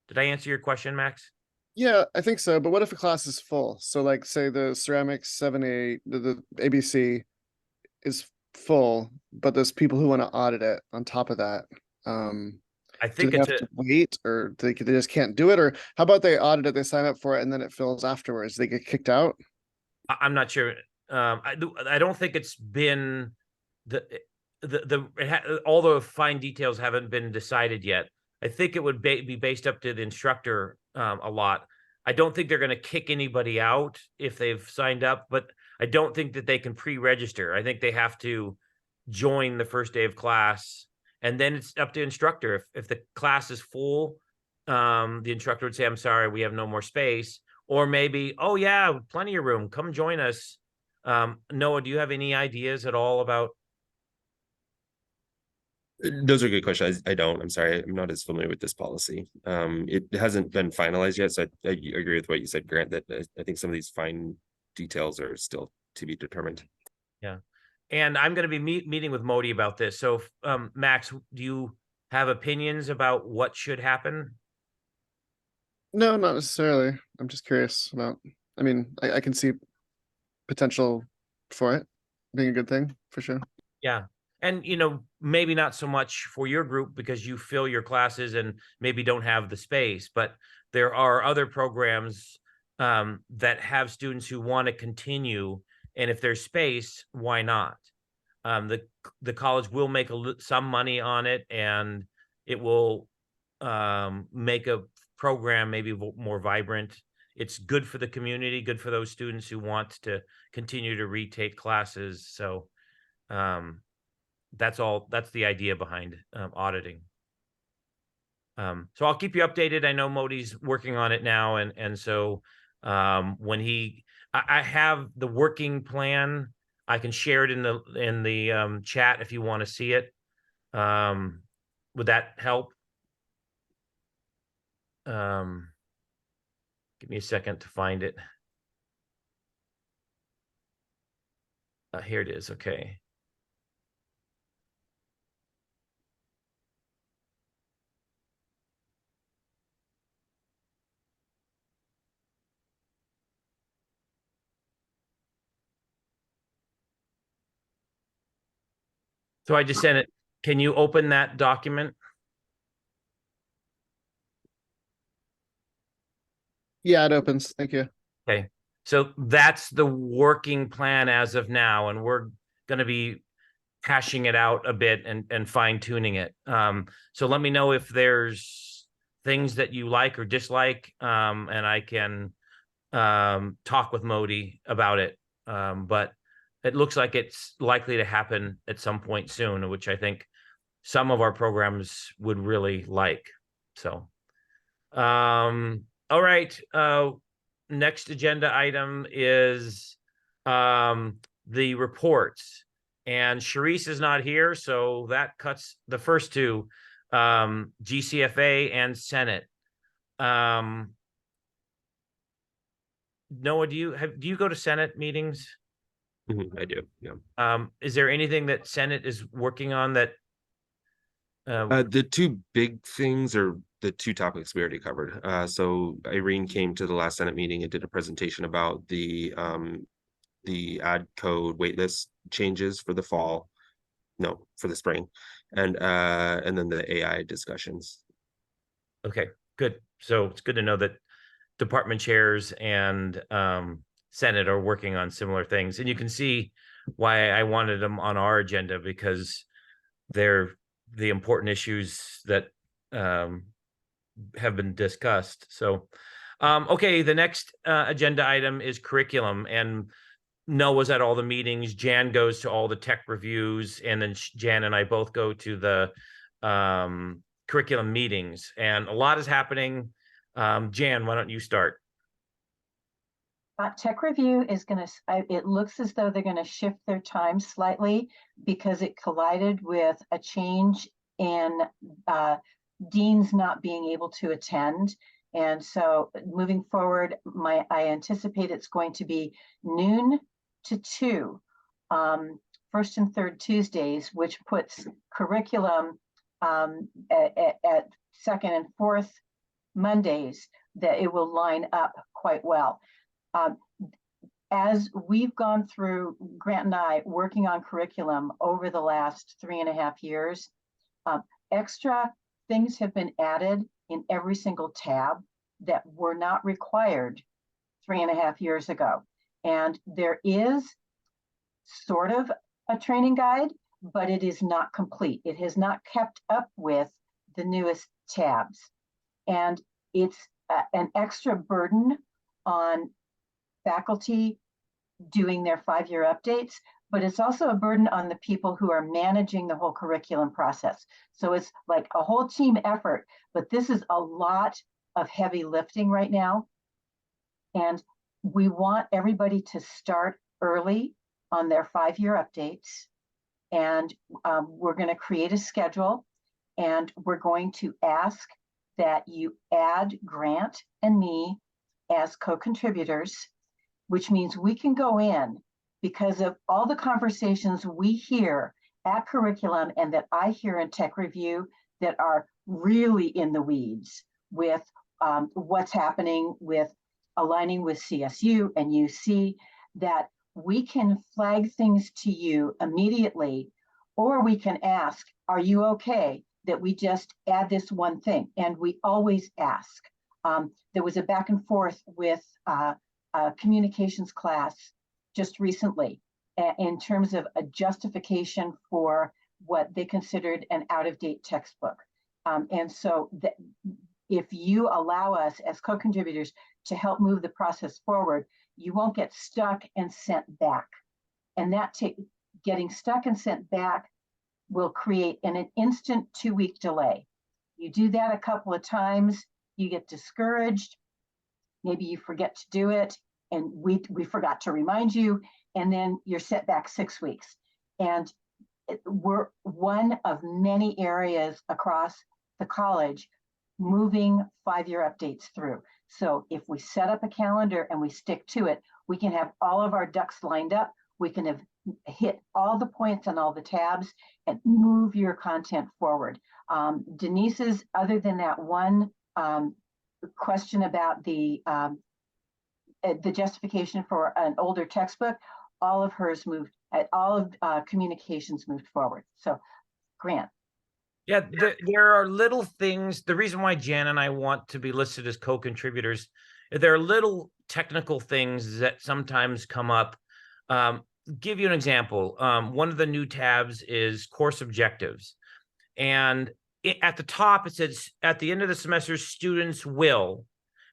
Did I answer your question, Max? Yeah, I think so. But what if a class is full? So like say the ceramics 7A, the ABC is full, but there's people who want to audit it on top of that. I think do they have to wait, or they just can't do it? Or how about they audit it, they sign up for it, and then it fills afterwards? They get kicked out? I'm not sure. I don't think it's been all the fine details haven't been decided yet. I think it would be based up to the instructor a lot. I don't think they're going to kick anybody out if they've signed up, but I don't think that they can pre-register. I think they have to join the first day of class, and then it's up to instructor. If the class is full, the instructor would say, "I'm sorry, we have no more space." Or maybe, "Oh yeah, plenty of room. Come join us." Noah, do you have any ideas at all about? Those are good questions. I don't. I'm sorry. I'm not as familiar with this policy. It hasn't been finalized yet. So I agree with what you said, Grant, that I think some of these fine details are still to be determined. Yeah. And I'm going to be meeting with Modi about this. So, Max, do you have opinions about what should happen? No, not necessarily. I'm just curious about, I mean, I can see potential for it being a good thing for sure. Yeah. And, maybe not so much for your group because you fill your classes and maybe don't have the space, but there are other programs that have students who want to continue. And if there's space, why not? The college will make some money on it, and it will make a program maybe more vibrant. It's good for the community, good for those students who want to continue to retake classes. So that's the idea behind auditing. So I'll keep you updated. I know Modi's working on it now, and so when I have the working plan, I can share it in the chat if you want to see it. Would that help? Give me a second to find it. Here it is. Okay. So I just sent it. Can you open that document? Yeah, it opens. Thank you. Okay. So that's the working plan as of now, and we're going to be hashing it out a bit and fine tuning it. So let me know if there's things that you like or dislike, and I can talk with Modi about it. But it looks like it's likely to happen at some point soon, which I think some of our programs would really like. So, all right. Next agenda item is the reports. And Sharice is not here, so that cuts the first two, GCFA and Senate. Noah, do you go to Senate meetings? I do. Yeah. Is there anything that Senate is working on that? The two big things are the two topics we already covered. So Irene came to the last Senate meeting and did a presentation about the ad code waitlist changes for the fall, no, for the spring, and then the AI discussions. Okay, good. So it's good to know that department chairs and Senate are working on similar things. And you can see why I wanted them on our agenda, because they're the important issues that have been discussed. So, okay, the next agenda item is curriculum. And Noah's at all the meetings. Jan goes to all the tech reviews. And then Jan and I both go to the curriculum meetings. And a lot is happening. Jan, why don't you start? Tech Review is going to, it looks as though they're going to shift their time slightly because it collided with a change in deans not being able to attend. And so moving forward, I anticipate it's going to be noon to 2, first and third Tuesdays, which puts curriculum at second and fourth Mondays, that it will line up quite well. As we've gone through, Grant and I, working on curriculum over the last 3.5 years, extra things have been added in every single tab that were not required 3.5 years ago. And there is sort of a training guide, but it is not complete. It has not kept up with the newest tabs. And it's an extra burden on faculty doing their 5-year updates, but it's also a burden on the people who are managing the whole curriculum process. So it's like a whole team effort, but this is a lot of heavy lifting right now. And we want everybody to start early on their 5-year updates. And we're going to create a schedule, and we're going to ask that you add Grant and me as co-contributors, which means we can go in, because of all the conversations we hear at curriculum and that I hear in tech review that are really in the weeds with what's happening with aligning with CSU and UC, that we can flag things to you immediately, or we can ask, are you okay that we just add this one thing? And we always ask. There was a back and forth with a communications class just recently in terms of a justification for what they considered an out-of-date textbook. And so if you allow us as co-contributors to help move the process forward, you won't get stuck and sent back. And getting stuck and sent back will create an instant 2-week delay. You do that a couple of times, you get discouraged, maybe you forget to do it, and we forgot to remind you, and then you're set back 6 weeks. And we're one of many areas across the college moving 5-year updates through. So if we set up a calendar and we stick to it, we can have all of our ducks lined up. We can have hit all the points on all the tabs and move your content forward. Denise's, other than that one question about the justification for an older textbook, all of hers moved, all of communications moved forward. So, Grant. Yeah, there are little things. The reason why Jan and I want to be listed as co-contributors, there are little technical things that sometimes come up. Give you an example. One of the new tabs is course objectives. And at the top, it says, at the end of the semester, students will.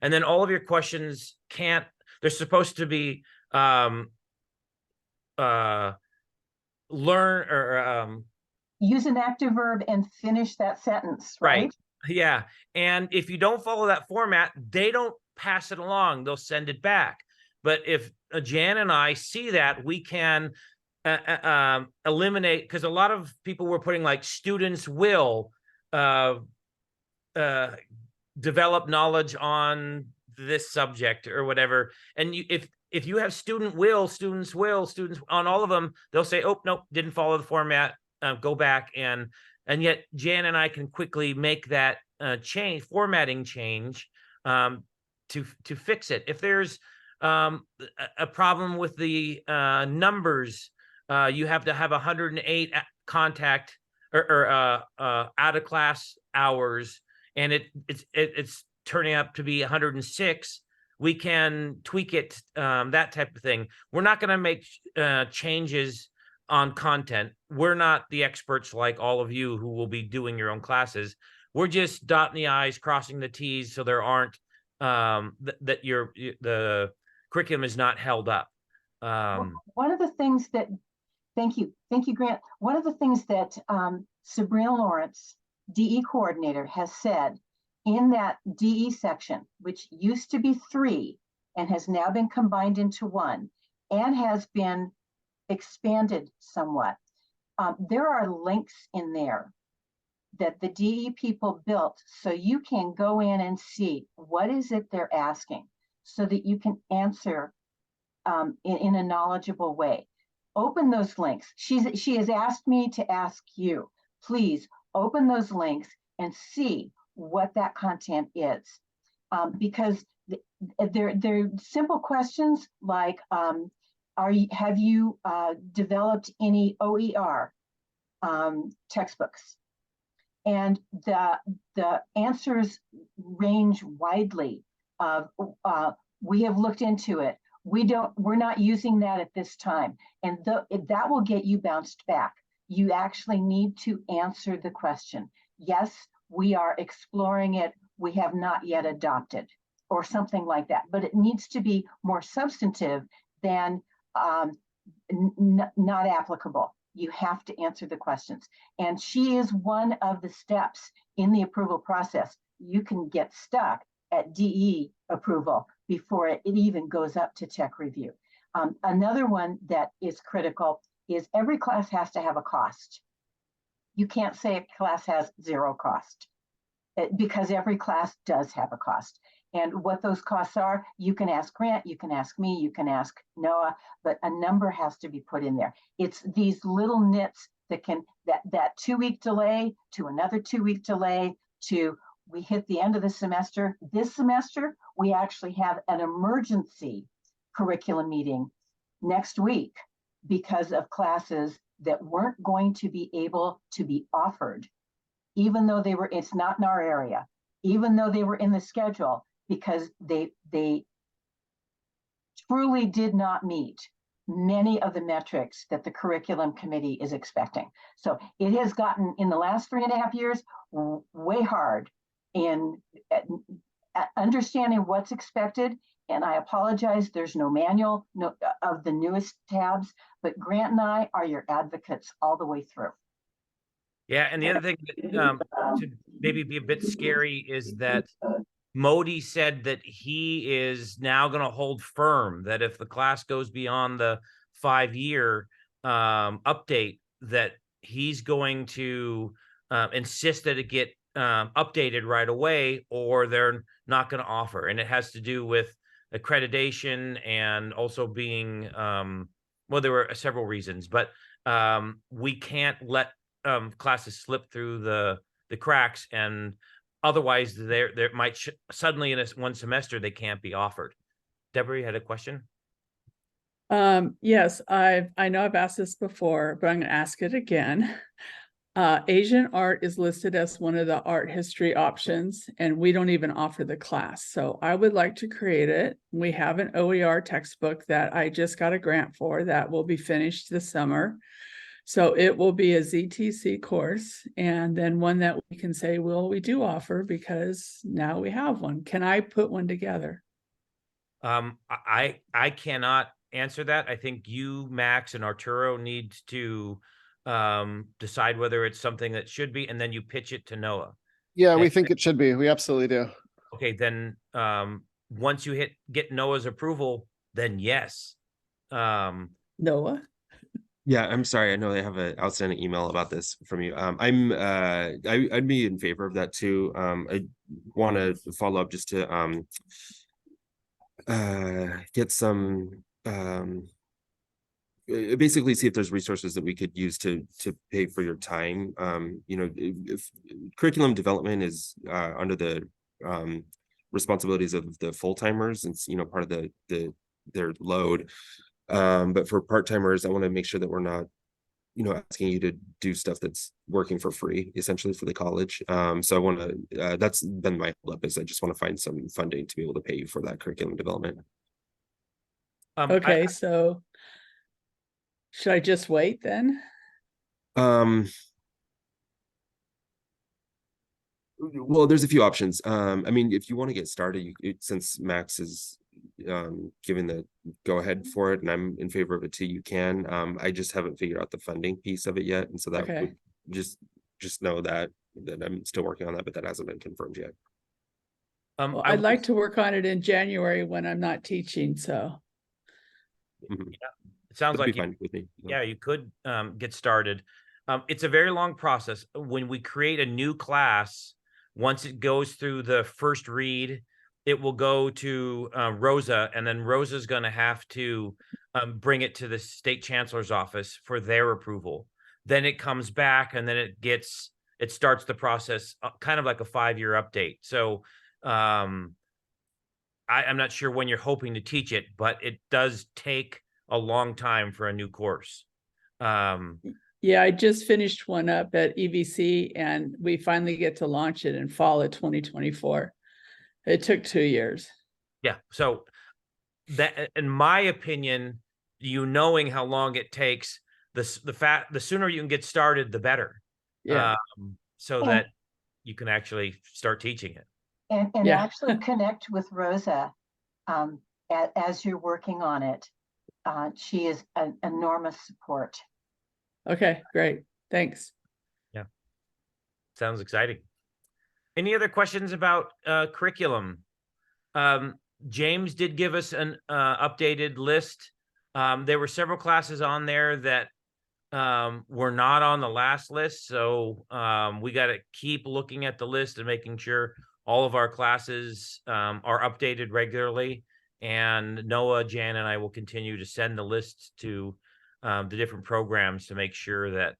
And then all of your questions can't, they're supposed to be learn or use an active verb and finish that sentence, right? Yeah. And if you don't follow that format, they don't pass it along. They'll send it back. But if Jan and I see that, we can eliminate, because a lot of people were putting like students will develop knowledge on this subject or whatever. And if you have students will on all of them, they'll say, oh, nope, didn't follow the format. Go back, and yet Jan and I can quickly make that formatting change to fix it. If there's a problem with the numbers, you have to have 108 contact or out of class hours, and it's turning up to be 106. We can tweak it, that type of thing. We're not going to make changes on content. We're not the experts like all of you who will be doing your own classes. We're just dotting the I's, crossing the T's, so there aren't that the curriculum is not held up. One of the things that, thank you, Grant. One of the things that Sabrina Lawrence, DE coordinator, has said in that DE section, which used to be 3 and has now been combined into 1 and has been expanded somewhat. There are links in there that the DE people built, so you can go in and see what is it they're asking, so that you can answer in a knowledgeable way. Open those links. She has asked me to ask you, please open those links and see what that content is, because they're simple questions like, have you developed any OER textbooks? And the answers range widely. We have looked into it. We're not using that at this time. And that will get you bounced back. You actually need to answer the question. Yes, we are exploring it. We have not yet adopted, or something like that. But it needs to be more substantive than not applicable. You have to answer the questions. And she is one of the steps in the approval process. You can get stuck at DE approval before it even goes up to tech review. Another one that is critical is every class has to have a cost. You can't say a class has 0 cost, because every class does have a cost. And what those costs are, you can ask Grant, you can ask me, you can ask Noah, but a number has to be put in there. It's these little nits that can, that 2-week delay to another 2-week delay to, we hit the end of the semester. This semester, we actually have an emergency curriculum meeting next week because of classes that weren't going to be able to be offered, even though it's not in our area, even though they were in the schedule, because they truly did not meet many of the metrics that the curriculum committee is expecting. So it has gotten, in the last 3.5 years, way hard in understanding what's expected. And I apologize, there's no manual of the newest tabs, but Grant and I are your advocates all the way through. Yeah, and the other thing that to maybe be a bit scary is that Modi said that he is now going to hold firm that if the class goes beyond the 5-year update, that he's going to insist that it get updated right away, or they're not going to offer. And it has to do with accreditation and also being, well, there were several reasons, but we can't let classes slip through the cracks, and otherwise there might suddenly in one semester they can't be offered. Deborah, you had a question? Yes, I know I've asked this before, but I'm going to ask it again. Asian art is listed as one of the art history options, and we don't even offer the class. So I would like to create it. We have an OER textbook that I just got a grant for that will be finished this summer. So it will be a ZTC course, and then one that we can say, well, we do offer because now we have one. Can I put one together? I cannot answer that. I think you, Max, and Arturo need to decide whether it's something that should be, and then you pitch it to Noah. Yeah, we think it should be. We absolutely do. Okay, then once you get Noah's approval, then yes. Noah? Yeah, I'm sorry. I know they have an outstanding email about this from you. I'd be in favor of that too. I want to follow up just to get some basically see if there's resources that we could use to pay for your time. You know, if curriculum development is under the responsibilities of the full-timers, it's, you know, part of their load. But for part-timers, I want to make sure that we're not, you know, asking you to do stuff that's working for free, essentially, for the college. So I want to, that's been my holdup, is I just want to find some funding to be able to pay you for that curriculum development. Okay, so should I just wait then? Well, there's a few options. I mean, if you want to get started, since Max is giving the go ahead for it, and I'm in favor of it too, you can. I just haven't figured out the funding piece of it yet, and so that would just know that I'm still working on that, but that hasn't been confirmed yet. Well, I'd like to work on it in January when I'm not teaching, so. Yeah, it sounds like fine with me. Yeah, you could get started. It's a very long process. When we create a new class, once it goes through the first read, it will go to Rosa, and then Rosa's going to have to bring it to the state chancellor's office for their approval. Then it comes back, and then it starts the process, kind of like a 5-year update. So I'm not sure when you're hoping to teach it, but it does take a long time for a new course. Yeah, I just finished one up at EVC, and we finally get to launch it in fall of 2024. It took 2 years. Yeah, so that, in my opinion, knowing how long it takes, the sooner you can get started, the better. Yeah. So that you can actually start teaching it. And actually connect with Rosa as you're working on it. She is an enormous support. Okay, great. Thanks. Yeah. Sounds exciting. Any other questions about curriculum? James did give us an updated list. There were several classes on there that were not on the last list. So we got to keep looking at the list and making sure all of our classes are updated regularly. And Noah, Jan, and I will continue to send the lists to the different programs to make sure that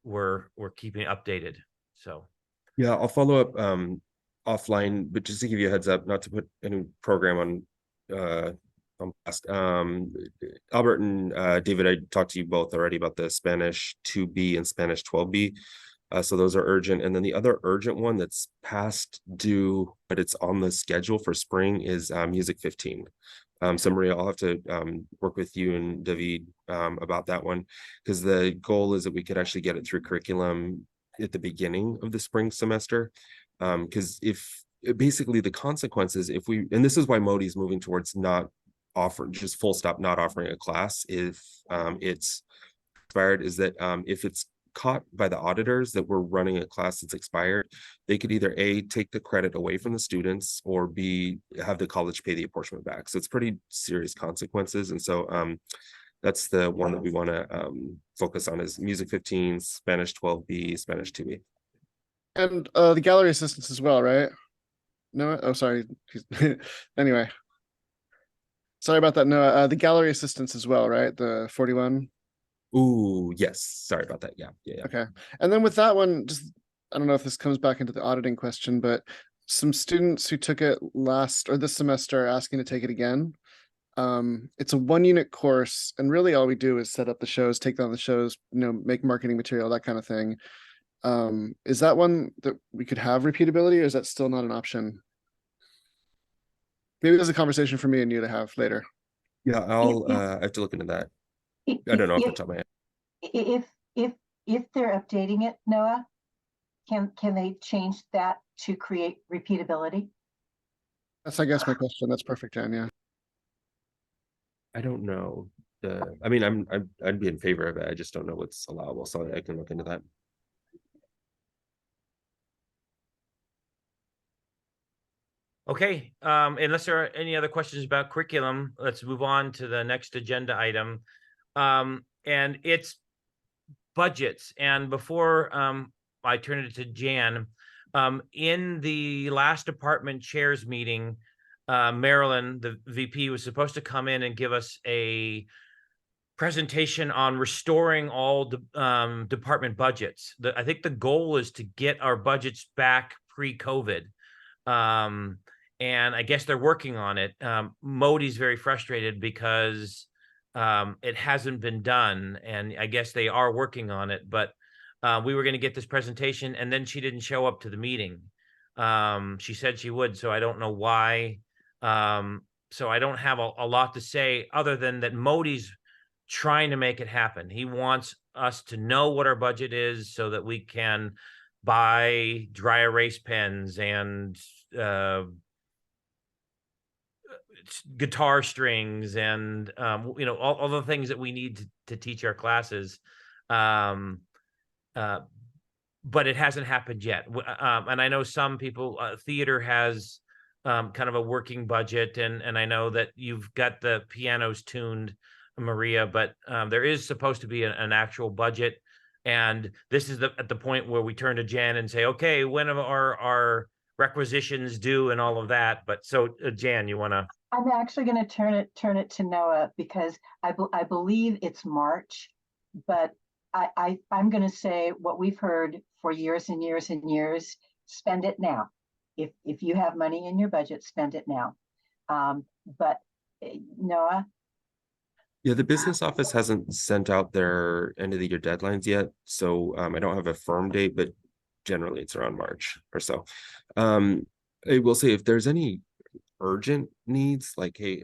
we're keeping updated. So yeah, I'll follow up offline, but just to give you a heads up, not to put any program Albert and David, I talked to you both already about the Spanish 2B and Spanish 12B. So those are urgent. And then the other urgent one that's past due, but it's on the schedule for spring is Music 15. So Maria, I'll have to work with you and David about that one, because the goal is that we could actually get it through curriculum at the beginning of the spring semester. Because if basically the consequences, if we, and this is why Modi is moving towards not offering, just full stop, not offering a class if it's expired, is that if it's caught by the auditors that we're running a class that's expired, they could either A, take the credit away from the students, or B, have the college pay the apportionment back. So it's pretty serious consequences. And so that's the one that we want to focus on, is Music 15, Spanish 12B, Spanish 2B. And the gallery assistants as well, right? No, oh, sorry. Anyway. Sorry about that, Noah. The gallery assistants as well, right? The 41. Ooh, yes. Sorry about that. Yeah. Okay. And then with that one, just, I don't know if this comes back into the auditing question, but some students who took it last or this semester are asking to take it again. It's a 1-unit course, and really all we do is set up the shows, take down the shows, make marketing material, that kind of thing. Is that one that we could have repeatability, or is that still not an option? Maybe there's a conversation for me and you to have later. Yeah, I'll I have to look into that. I don't know off the top of my head. If they're updating it, Noah, can they change that to create repeatability? That's, I guess, my question. That's perfect, Jan. Yeah. I don't know. I mean, I'd be in favor of it. I just don't know what's allowable, so I can look into that. Okay, unless there are any other questions about curriculum, let's move on to the next agenda item. And it's budgets. And before I turn it to Jan, in the last department chairs meeting, Marilyn, the VP, was supposed to come in and give us a presentation on restoring all department budgets. I think the goal is to get our budgets back pre-COVID. And I guess they're working on it. Modi's very frustrated because it hasn't been done, and I guess they are working on it, but we were going to get this presentation, and then she didn't show up to the meeting. She said she would, so I don't know why. So I don't have a lot to say other than that Modi's trying to make it happen. He wants us to know what our budget is so that we can buy dry erase pens and guitar strings and all the things that we need to teach our classes, but it hasn't happened yet. And I know some people, theater has kind of a working budget, and I know that you've got the pianos tuned, Maria, but there is supposed to be an actual budget. And this is at the point where we turn to Jan and say, okay, when are our requisitions due and all of that? But so Jan, you want to? I'm actually going to turn it to Noah, because I believe it's March, but I'm going to say what we've heard for years and years and years: spend it now. If you have money in your budget, spend it now. But Noah. Yeah, the business office hasn't sent out their end of the year deadlines yet, so I don't have a firm date, but generally it's around March or so. I will say, if there's any urgent needs, like, hey,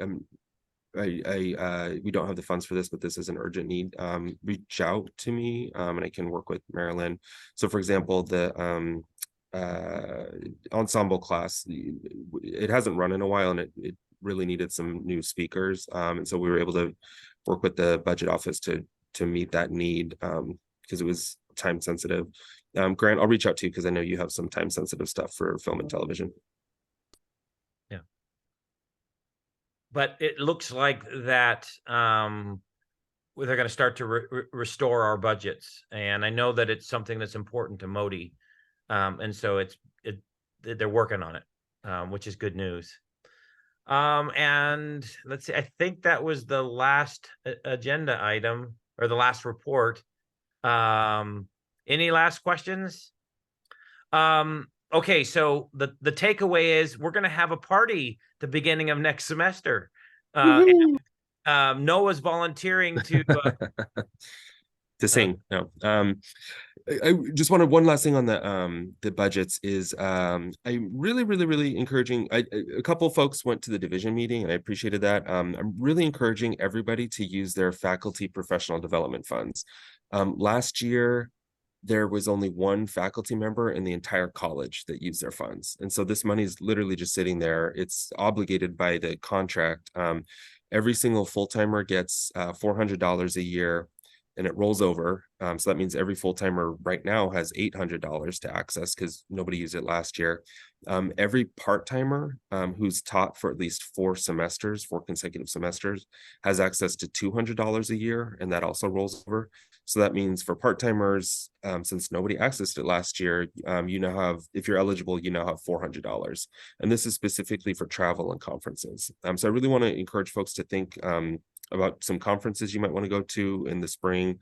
we don't have the funds for this, but this is an urgent need, reach out to me, and I can work with Marilyn. So for example, the ensemble class, it hasn't run in a while, and it really needed some new speakers, and so we were able to work with the budget office to meet that need, because it was time sensitive. Grant, I'll reach out to you because I know you have some time sensitive stuff for film and television. Yeah, but it looks like that they're going to start to restore our budgets, and I know that it's something that's important to Modi, and so they're working on it, which is good news. And let's see, I think that was the last agenda item, or the last report. Any last questions? Okay, so the takeaway is we're going to have a party the beginning of next semester. Noah's volunteering to To sing. No. I just wanted one last thing on the budgets is I'm really encouraging. A couple folks went to the division meeting and I appreciated that. I'm really encouraging everybody to use their faculty professional development funds. Last year there was only one faculty member in the entire college that used their funds, and so this money is literally just sitting there. It's obligated by the contract. Every single full-timer gets $400 a year, and it rolls over. So that means every full-timer right now has $800 to access because nobody used it last year. Every part-timer who's taught for at least 4 consecutive semesters, has access to $200 a year, and that also rolls over. So that means for part-timers, since nobody accessed it last year, you now have, if you're eligible, you now have $400. And this is specifically for travel and conferences. So I really want to encourage folks to think about some conferences you might want to go to in the spring,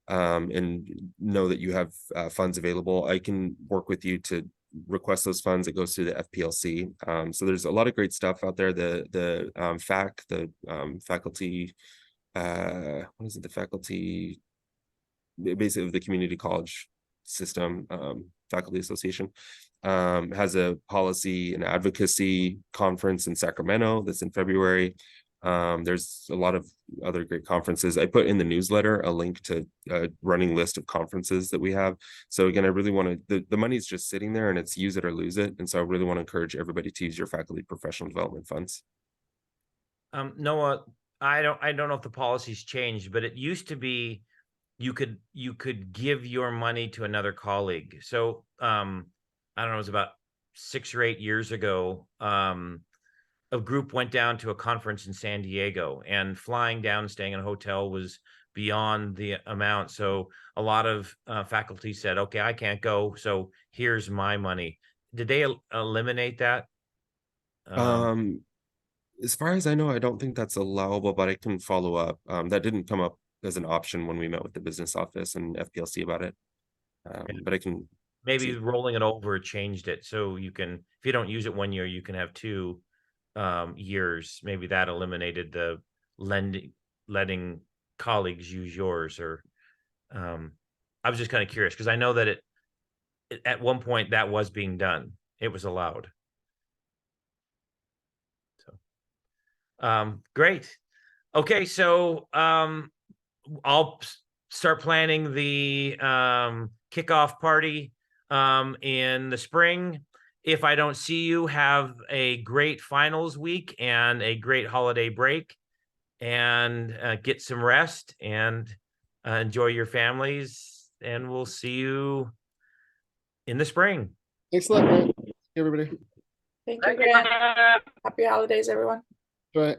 and know that you have funds available. I can work with you to request those funds. It goes through the FPLC. So there's a lot of great stuff out there. The faculty, what is it? The faculty, basically the community college system, faculty association, has a policy and advocacy conference in Sacramento that's in February. There's a lot of other great conferences. I put in the newsletter a link to a running list of conferences that we have. So again, I really want to, the money's just sitting there and it's use it or lose it. And so I really want to encourage everybody to use your faculty professional development funds. Noah, I don't know if the policy's changed, but it used to be you could give your money to another colleague. So I don't know, it was about 6 or 8 years ago. A group went down to a conference in San Diego, and flying down, staying in a hotel was beyond the amount. So a lot of faculty said, okay, I can't go, so here's my money. Did they eliminate that? As far as I know, I don't think that's allowable, but I can follow up. That didn't come up as an option when we met with the business office and FPLC about it. But I can maybe see. rolling it over changed it, so you can, if you don't use it 1 year, you can have 2 years. Maybe that eliminated the letting colleagues use yours. Or I was just kind of curious because I know that it at one point that was being done. It was allowed. So great. Okay, so I'll start planning the kickoff party in the spring. If I don't see you, have a great finals week and a great holiday break, and get some rest and enjoy your families. And we'll see you in the spring. Thanks a lot, Grant. Everybody. Thank you, Grant. Happy holidays, everyone. Right.